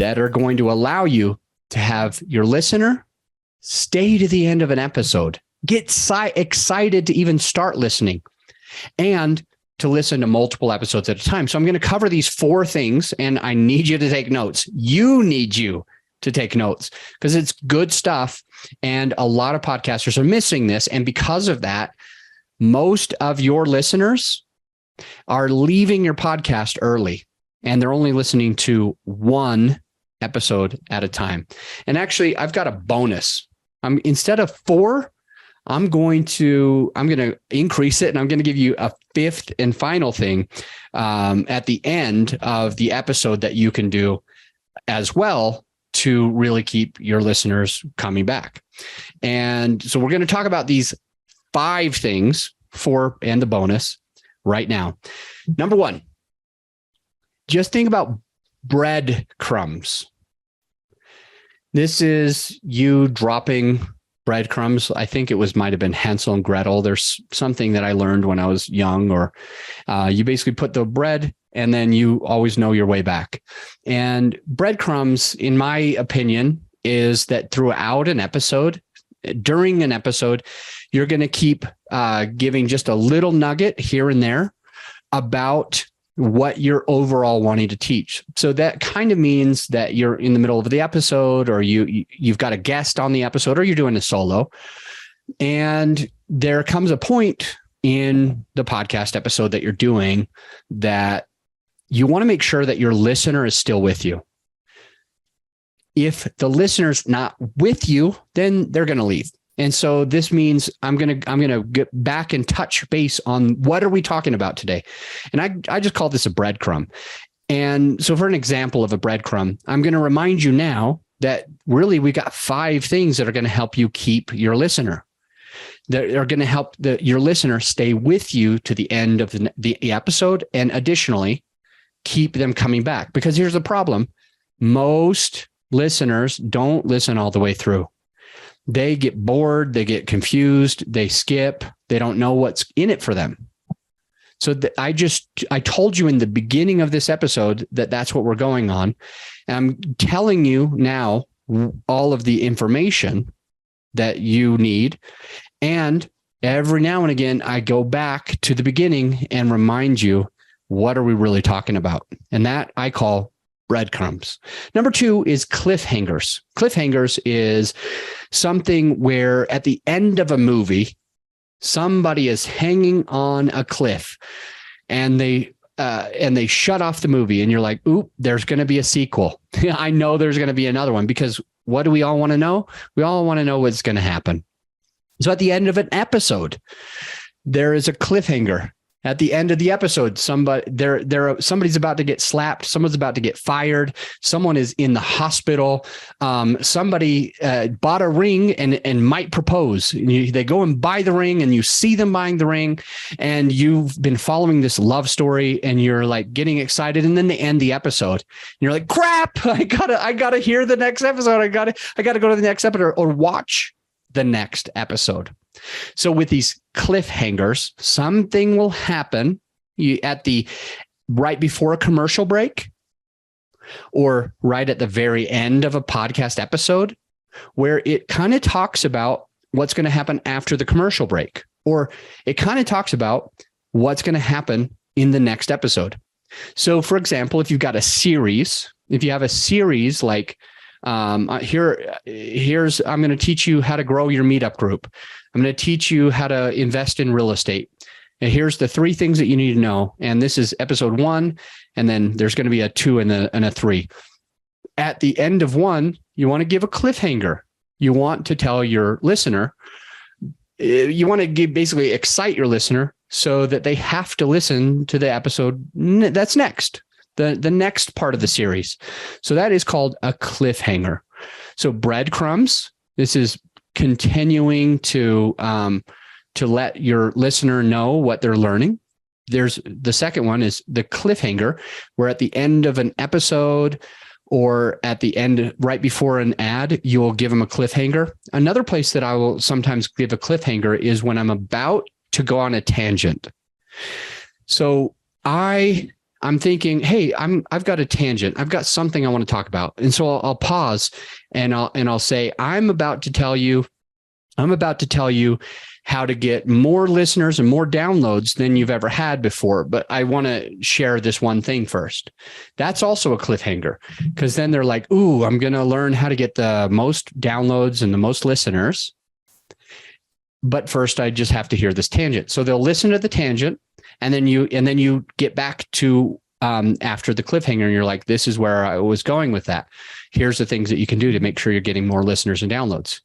that are going to allow you to have your listener stay to the end of an episode, get excited to even start listening, and to listen to multiple episodes at a time. So I'm going to cover these 4 things, and I need you to take notes. You to take notes because it's good stuff. And a lot of podcasters are missing this. And because of that, most of your listeners are leaving your podcast early, and they're only listening to 1 episode at a time. And actually, I've got a bonus. Instead of 4, I'm going to increase it, and I'm going to give you a 5th and final thing at the end of the episode that you can do as well to really keep your listeners coming back. And so we're going to talk about these 5 things, 4 and the bonus right now. Number 1, just think about breadcrumbs. This is you dropping breadcrumbs. I think it might have been Hansel and Gretel. There's something that I learned when I was young, or you basically put the bread and then you always know your way back. And breadcrumbs, in my opinion, is that throughout an episode, during an episode, you're going to keep giving just a little nugget here and there about what you're overall wanting to teach. So that kind of means that you're in the middle of the episode, or you've got a guest on the episode, or you're doing a solo. And there comes a point in the podcast episode that you're doing that you want to make sure that your listener is still with you. If the listener's not with you, then they're going to leave. And so this means I'm going to get back and touch base on what are we talking about today. And I just call this a breadcrumb. And so for an example of a breadcrumb, I'm going to remind you now that really we got 5 things that are going to help you keep your listener. They're going to help your listener stay with you to the end of the episode, and additionally, keep them coming back. Because here's the problem. Most listeners don't listen all the way through. They get bored, they get confused, they skip, they don't know what's in it for them. So I told you in the beginning of this episode that that's what we're going on. And I'm telling you now all of the information that you need. And every now and again, I go back to the beginning and remind you, what are we really talking about? And that I call breadcrumbs. Number 2 is cliffhangers. Cliffhangers is something where at the end of a movie, somebody is hanging on a cliff and they shut off the movie, and you're like, oop, there's going to be a sequel. I know there's going to be another one, because what do we all want to know? We all want to know what's going to happen. So at the end of an episode, there is a cliffhanger. At the end of the episode, somebody's about to get slapped. Someone's about to get fired. Someone is in the hospital. Somebody bought a ring and might propose. They go and buy the ring, and you see them buying the ring, and you've been following this love story, and you're like getting excited. And then they end the episode, and you're like, crap! I gotta hear the next episode. I gotta go to the next episode or watch the next episode. So with these cliffhangers, something will happen right before a commercial break, or right at the very end of a podcast episode, where it kind of talks about what's going to happen after the commercial break, or it kind of talks about what's going to happen in the next episode. So for example, if you have a series like, I'm going to teach you how to grow your meetup group. I'm going to teach you how to invest in real estate. And here's the 3 things that you need to know. And this is episode 1. And then there's going to be a 2 and a 3. At the end of 1, you want to give a cliffhanger. You want to tell your listener, you want to basically excite your listener so that they have to listen to the episode that's next. The next part of the series. So that is called a cliffhanger. So breadcrumbs, this is continuing to let your listener know what they're learning. There's the second one is the cliffhanger, where at the end of an episode or at the end, right before an ad, you'll give them a cliffhanger. Another place that I will sometimes give a cliffhanger is when I'm about to go on a tangent. So I I'm thinking, hey, I've got a tangent. I've got something I want to talk about. And so I'll pause and I'll say, I'm about to tell you how to get more listeners and more downloads than you've ever had before. But I want to share this one thing first. That's also a cliffhanger, because then they're like, ooh, I'm going to learn how to get the most downloads and the most listeners. But first, I just have to hear this tangent. So they'll listen to the tangent, and then you get back to after the cliffhanger, and you're like, this is where I was going with that. Here's the things that you can do to make sure you're getting more listeners and downloads.